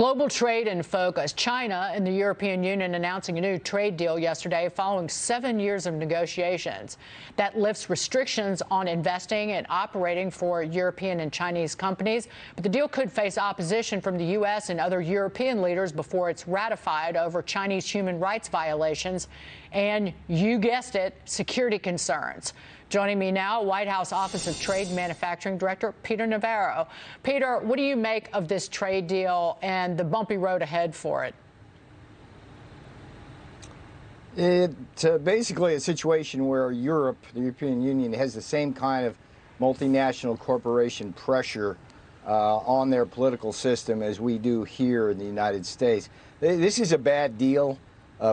Global trade in focus. China and the European Union announcing a new trade deal yesterday following 7 years of negotiations. That lifts restrictions on investing and operating for European and Chinese companies. But the deal could face opposition from the U.S. and other European leaders before it's ratified over Chinese human rights violations and, you guessed it, security concerns. Joining me now, White House Office of Trade and Manufacturing Director Peter Navarro. Peter, what do you make of this trade deal and the bumpy road ahead for it? It's basically a situation where Europe, the European Union, has the same kind of multinational corporation pressure on their political system as we do here in the United States. This is a bad deal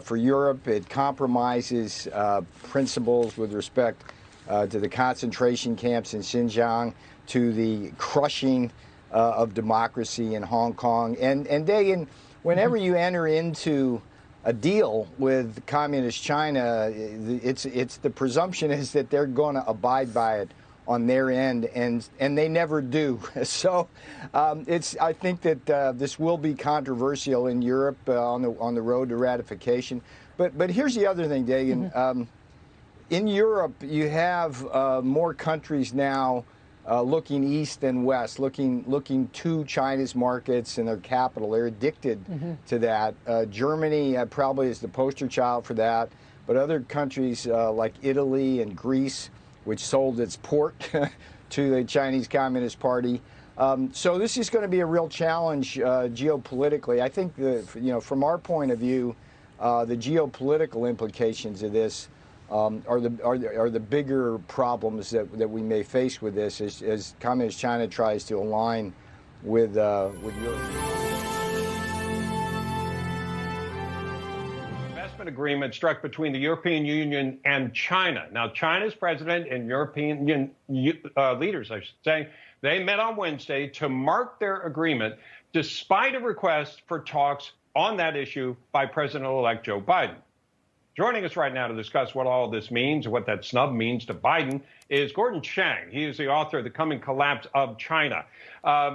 for Europe. It compromises principles with respect to the concentration camps in Xinjiang, to the crushing of democracy in Hong Kong. And Dagan, whenever you enter into a deal with Communist China, it's the presumption is that they're going to abide by it on their end, and they never do. So I think that this will be controversial in Europe on the road to ratification. But here's the other thing, Dagan. In Europe, you have more countries now looking east and west, looking to China's markets and their capital. They're addicted to that. Germany probably is the poster child for that, but other countries like Italy and Greece, which sold its port to the Chinese Communist Party. So this is going to be a real challenge geopolitically. I think from our point of view, the geopolitical implications of this are the bigger problems that we may face with this as Communist China tries to align with Europe. Investment agreement struck between the European Union and China. Now, China's president and European Union leaders, I should say, they met on Wednesday to mark their agreement despite a request for talks on that issue by President-elect Joe Biden. Joining us right now to discuss what all of this means and what that snub means to Biden is Gordon Chang. He is the author of The Coming Collapse of China.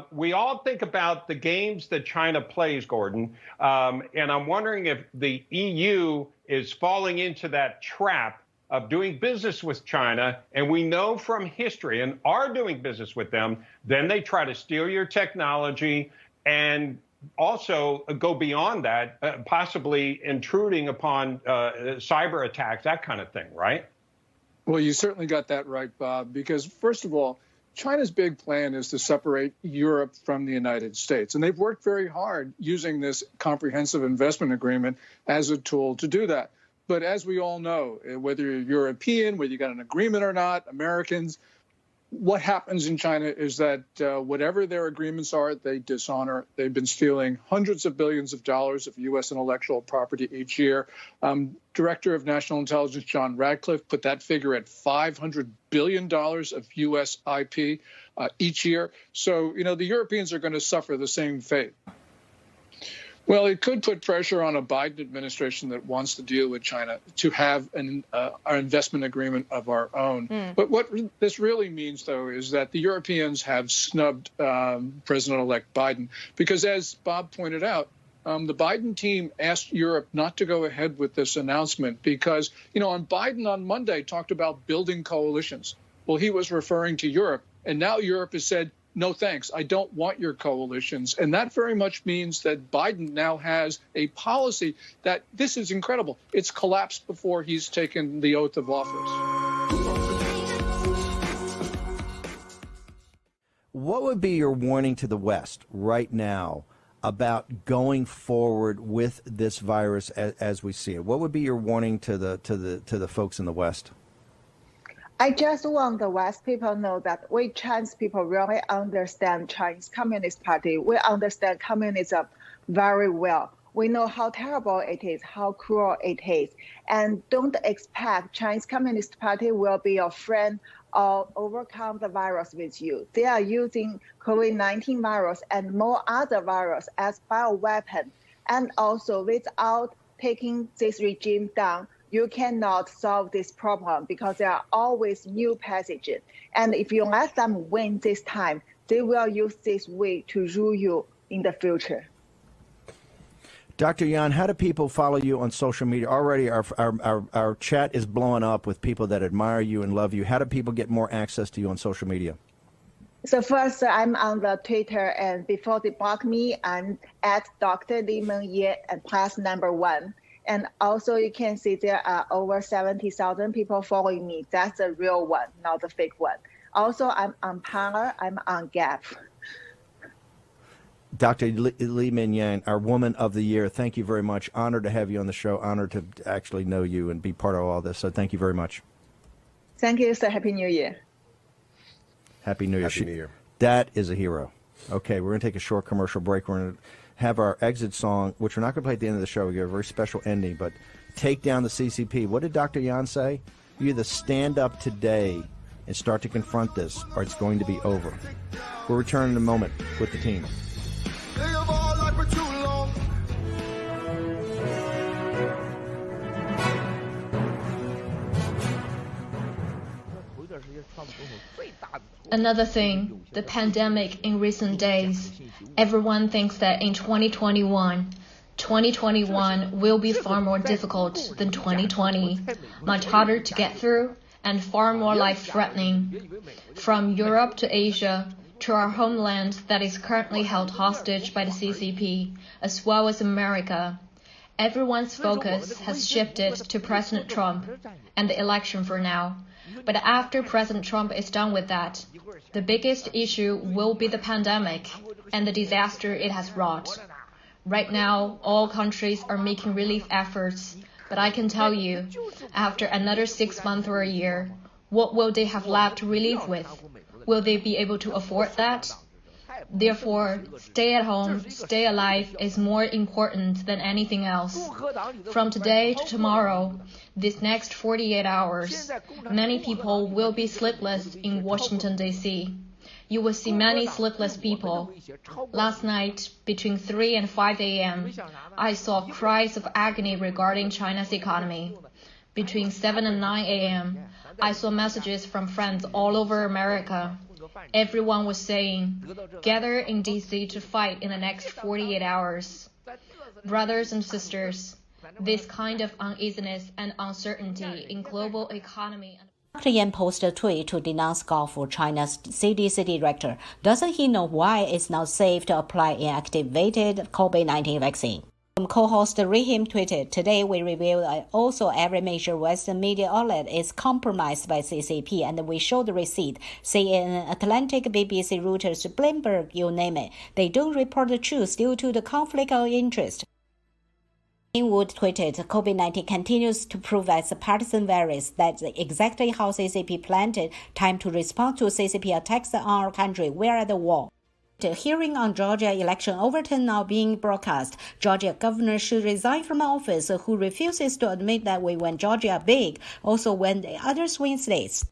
We all think about the games that China plays, Gordon, and I'm wondering if the EU is falling into that trap of doing business with China, and we know from history and are doing business with them, then they try to steal your technology and also go beyond that, possibly intruding upon cyber attacks, that kind of thing, right? Well, you certainly got that right, Bob, because first of all, China's big plan is to separate Europe from the United States. And they've worked very hard using this comprehensive investment agreement as a tool to do that. But as we all know, whether you're European, whether you got an agreement or not, Americans, what happens in China is that whatever their agreements are, they dishonor. They've been stealing hundreds of billions of dollars of U.S. intellectual property each year. Director of National Intelligence John Radcliffe put that figure at $500 billion of U.S. IP each year. So, the Europeans are going to suffer the same fate. Well, it could put pressure on a Biden administration that wants to deal with China to have an investment agreement of our own. But what this really means, though, is that the Europeans have snubbed President-elect Biden because, as Bob pointed out, the Biden team asked Europe not to go ahead with this announcement because, Biden on Monday talked about building coalitions. Well, he was referring to Europe, and now Europe has said, no, thanks. I don't want your coalitions. And that very much means that Biden now has a policy that this is incredible. It's collapsed before he's taken the oath of office. What would be your warning to the West right now about going forward with this virus as we see it? What would be your warning to the folks in the West? I just want the West people to know that we Chinese people really understand Chinese Communist Party. We understand communism very well. We know how terrible it is, how cruel it is. And don't expect Chinese Communist Party will be your friend or overcome the virus with you. They are using COVID-19 virus and more other virus as bioweapon. And also without taking this regime down, you cannot solve this problem because there are always new passages. And if you let them win this time, they will use this way to rule you in the future. Dr. Yan, how do people follow you on social media? Already our chat is blowing up with people that admire you and love you. How do people get more access to you on social media? So first, I'm on the Twitter, and before they block me, I'm at Dr. Li Mengye and +1. And also you can see there are over 70,000 people following me. That's the real one, not the fake one. Also, I'm on Parler, I'm on Gap. Dr. Li Mengye, our Woman of the Year, thank you very much. Honored to have you on the show. Honored to actually know you and be part of all this. So thank you very much. Thank you, sir. Happy New Year. Happy New Year. Happy New Year. That is a hero. Okay, we're going to take a short commercial break. We're going to have our exit song, which we're not going to play at the end of the show. We get a very special ending, but take down the CCP. What did Dr. Yan say? You either stand up today and start to confront this, or it's going to be over. We'll return in a moment with the team. Another thing, the pandemic in recent days. Everyone thinks that in 2021 will be far more difficult than 2020, much harder to get through, and far more life-threatening. From Europe to Asia, to our homeland that is currently held hostage by the CCP, as well as America, everyone's focus has shifted to President Trump and the election for now. But after President Trump is done with that, the biggest issue will be the pandemic and the disaster it has wrought. Right now, all countries are making relief efforts, but I can tell you, after another 6 months or a year, what will they have left to relieve with? Will they be able to afford that? Therefore, stay at home, stay alive is more important than anything else. From today to tomorrow, this next 48 hours, many people will be sleepless in Washington, D.C. You will see many sleepless people. Last night, between 3 and 5 a.m., I saw cries of agony regarding China's economy. Between 7 and 9 a.m., I saw messages from friends all over America. Everyone was saying, gather in D.C. to fight in the next 48 hours. Brothers and sisters, this kind of uneasiness and uncertainty in global economy. Dr. Yan posted a tweet to denounce Gulf for China's CDC director. Doesn't he know why it's not safe to apply inactivated COVID-19 vaccine? Co-host Rahim tweeted, today we revealed also every major Western media outlet is compromised by CCP, and we showed the receipt. CNN, Atlantic, BBC, Reuters, Bloomberg, you name it. They don't report the truth due to the conflict of interest. Wood tweeted, COVID-19 continues to prove as a partisan virus. That's exactly how CCP planned it. Time to respond to CCP attacks on our country. We're at the war. The hearing on Georgia election overturn now being broadcast. Georgia governor should resign from office who refuses to admit that we win Georgia big, also when the other swing states.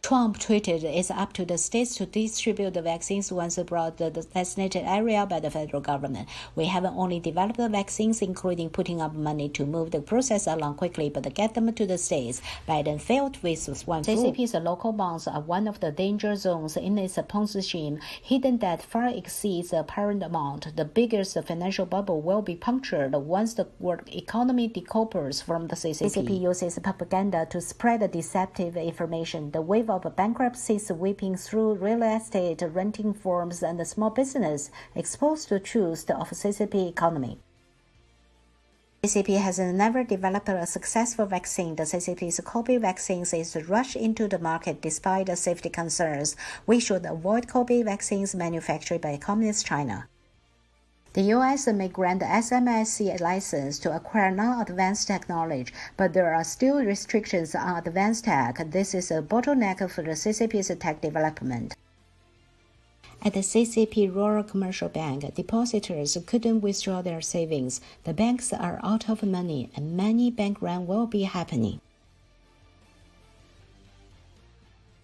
Trump tweeted, it's up to the states to distribute the vaccines once brought to the designated area by the federal government. We haven't only developed the vaccines, including putting up money to move the process along quickly, but get them to the states. Biden failed with swine flu. CCP's local bonds are one of the danger zones in its Ponzi scheme. Hidden debt far exceeds the apparent amount. The biggest financial bubble will be punctured once the world economy decouples from the CCP. CCP uses propaganda to spread deceptive information. The wave of bankruptcies sweeping through real estate, renting firms, and the small business exposed the truth of CCP economy. CCP has never developed a successful vaccine. The CCP's COVID vaccines is rushed into the market despite the safety concerns. We should avoid COVID vaccines manufactured by Communist China. The U.S. may grant the SMSC license to acquire non-advanced technology, but there are still restrictions on advanced tech. This is a bottleneck for the CCP's tech development. At the CCP Rural Commercial Bank, depositors couldn't withdraw their savings. The banks are out of money, and many bank runs will be happening.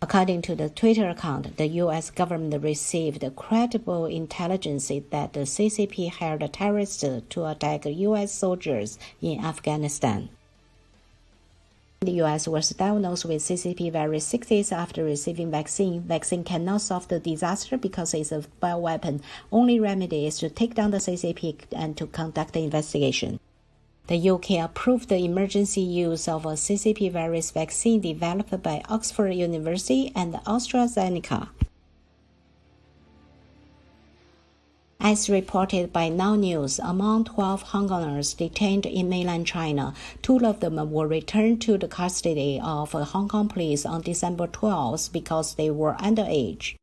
According to the Twitter account, the U.S. government received credible intelligence that the CCP hired terrorists to attack U.S. soldiers in Afghanistan. The U.S. was diagnosed with CCP-Virus 6 days after receiving vaccine. Vaccine cannot solve the disaster because it's a bioweapon. Only remedy is to take down the CCP and to conduct the investigation. The UK approved the emergency use of a CCP-Virus vaccine developed by Oxford University and AstraZeneca. As reported by Now News, among 12 Hong Kongers detained in mainland China, 2 of them were returned to the custody of Hong Kong police on December 12 because they were underage.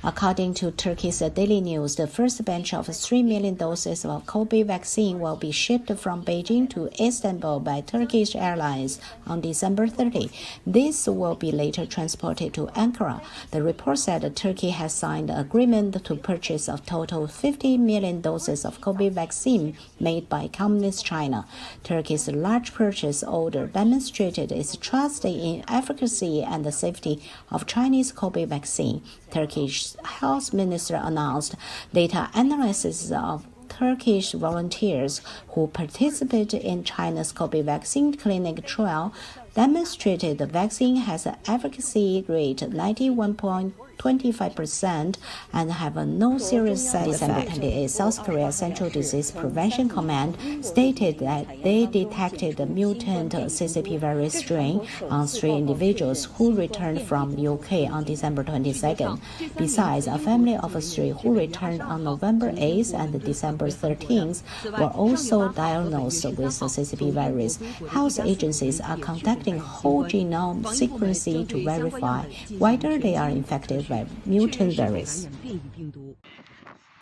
According to Turkey's Daily News, the first batch of 3 million doses of COVID vaccine will be shipped from Beijing to Istanbul by Turkish Airlines on December 30. This will be later transported to Ankara. The report said that Turkey has signed an agreement to purchase a total 50 million doses of COVID vaccine made by Communist China. Turkey's large purchase order demonstrated its trust in efficacy and the safety of Chinese COVID vaccine. Turkish Health Minister announced data analysis of Turkish volunteers who participated in China's COVID vaccine clinic trial demonstrated the vaccine has an efficacy rate 91.25% and have no serious side effects. South Korea Central Disease Prevention Command stated that they detected the mutant CCP-Virus strain on 3 individuals who returned from the UK on December 22nd. Besides, a family of 3 who returned on November 8th and December 13th were also diagnosed with the CCP-Virus. Health agencies are conducting whole genome sequencing to verify whether they are infected by mutant virus.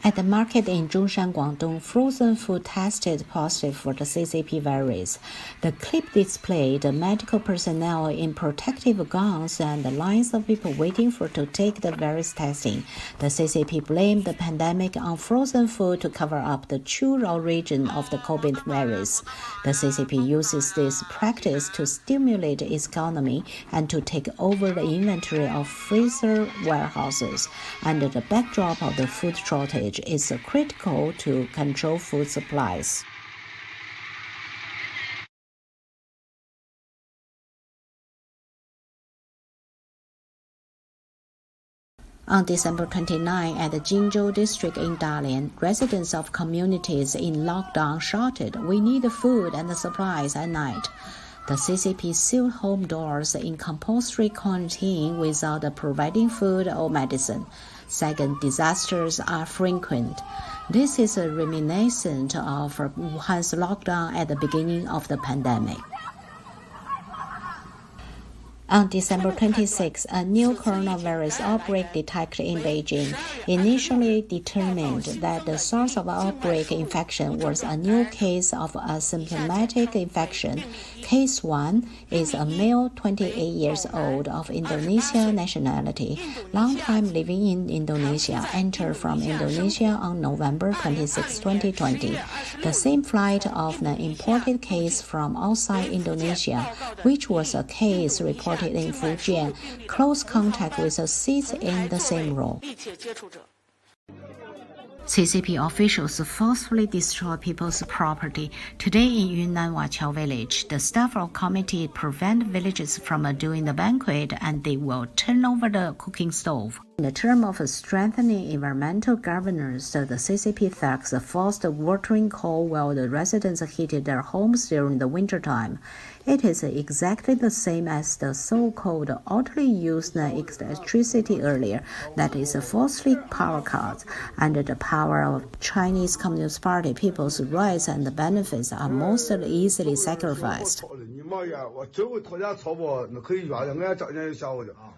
At the market in Zhongshan, Guangdong, frozen food tested positive for the CCP virus. The clip displayed the medical personnel in protective gowns and the lines of people waiting to take the virus testing. The CCP blamed the pandemic on frozen food to cover up the true origin of the COVID virus. The CCP uses this practice to stimulate its economy and to take over the inventory of freezer warehouses. Under the backdrop of the food shortage, is critical to control food supplies. On December 29, at the Jinzhou district in Dalian, residents of communities in lockdown shouted, "We need food and supplies at night." The CCP sealed home doors in compulsory quarantine without providing food or medicine. Second, disasters are frequent. This is a reminiscent of Wuhan's lockdown at the beginning of the pandemic. On December 26, a new coronavirus outbreak detected in Beijing initially determined that the source of outbreak infection was a new case of asymptomatic infection. Case 1 is a male 28 years old of Indonesian nationality, long time living in Indonesia, entered from Indonesia on November 26, 2020. The same flight of an imported case from outside Indonesia, which was a case reported in Fujian, close contact with a seat in the same row. CCP officials forcefully destroy people's property. Today in Yunnan Wachao village, the staff of committee prevent villagers from doing the banquet and they will turn over the cooking stove. In the term of strengthening environmental governance, the CCP thugs forced watering coal while the residents heated their homes during the wintertime. It is exactly the same as the so-called utterly used electricity earlier, that is forcefully power cuts. Under the power of Chinese Communist Party, people's rights and benefits are most easily sacrificed.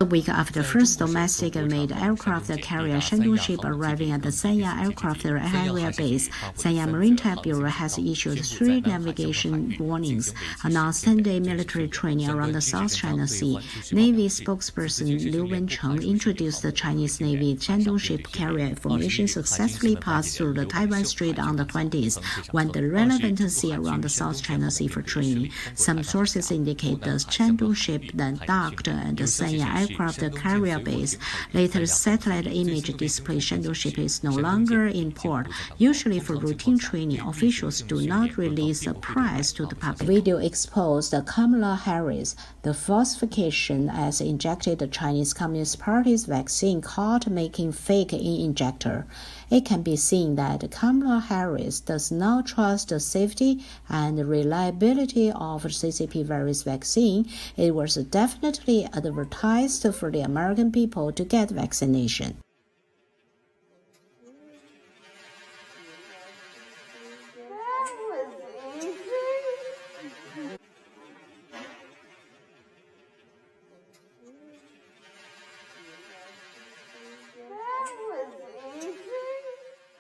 A week after the first domestic-made aircraft carrier Shandong ship arriving at the Sanya Aircraft Area Base, Sanya Maritime Bureau has issued 3 navigation warnings, announced 10-day military training around the South China Sea. Navy spokesperson Liu Wencheng introduced the Chinese Navy Shandong ship carrier formation successfully passed through the Taiwan Strait on the 20th, when the relevant sea around the South China Sea for training. Some sources indicate the Shandong ship then docked at the Sanya Aircraft Carrier Base. Later, Its satellite image display censorship is no longer in port. Usually for routine training, officials do not release a price to the public. Video exposed Kamala Harris, the falsification as injected the Chinese Communist Party's vaccine caught making fake injector. It can be seen that Kamala Harris does not trust the safety and reliability of CCP-Virus vaccine. It was definitely advertised for the American people to get vaccination.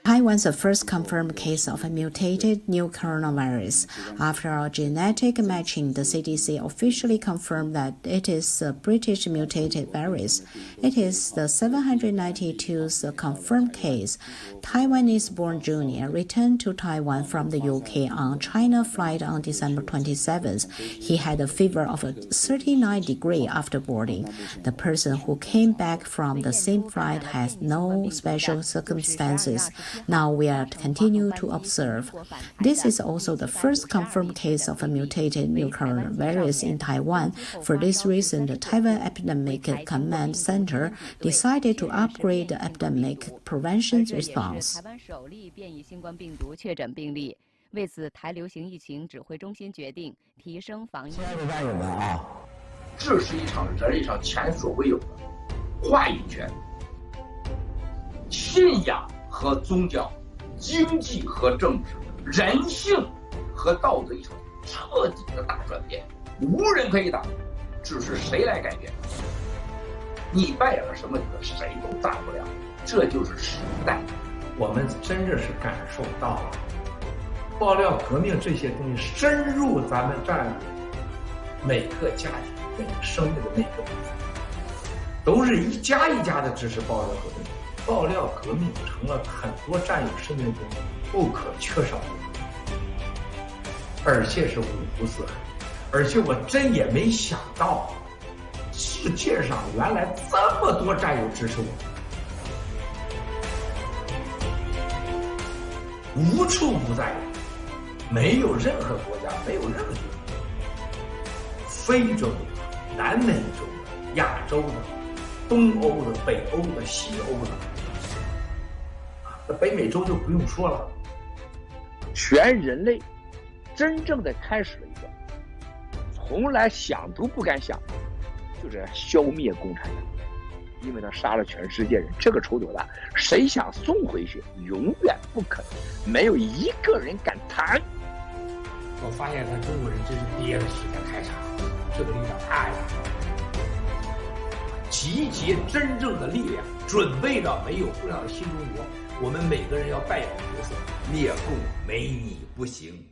Taiwan's the first confirmed case of a mutated new coronavirus. After our genetic matching, the CDC officially confirmed that it is a British mutated virus. It is the 792th confirmed case. Taiwanese-born junior returned to Taiwan from the UK on China flight on December 27th. He had a fever of 39 degrees after boarding. The person who came back from the same flight has no special circumstances. Now we are to continue to observe. This is also the first confirmed case of a mutated new coronavirus in Taiwan. For this reason, the Taiwan Epidemic Command Center decided to upgrade the epidemic prevention response. 为此，台流行疫情指挥中心决定提升防疫。亲爱的战友们啊，这是一场人类上前所未有的话语权、信仰和宗教、经济和政治、人性和道德一场彻底的大转变，无人可以挡，只是谁来改变。你扮演了什么角色，谁都挡不了，这就是时代。我们真的是感受到了。爆料革命这些东西深入咱们战友每个家庭、每个生命的每个部分，都是一家一家的支持爆料革命。爆料革命成了很多战友生命中不可缺少的，而且是五湖四海。而且我真也没想到，世界上原来这么多战友支持我。无处不在，没有任何国家，没有任何地方，非洲的、南美洲的、亚洲的、东欧的、北欧的、西欧的，那北美洲就不用说了。全人类真正的开始了一个从来想都不敢想，就是消灭共产党。因为他杀了全世界人，这个仇多大？谁想送回去，永远不可能，没有一个人敢谈。我发现咱中国人真是憋的时间太长，这个力量太大了。集结真正的力量，准备着没有互联网的新中国，我们每个人要扮演的角色。灭共没你不行。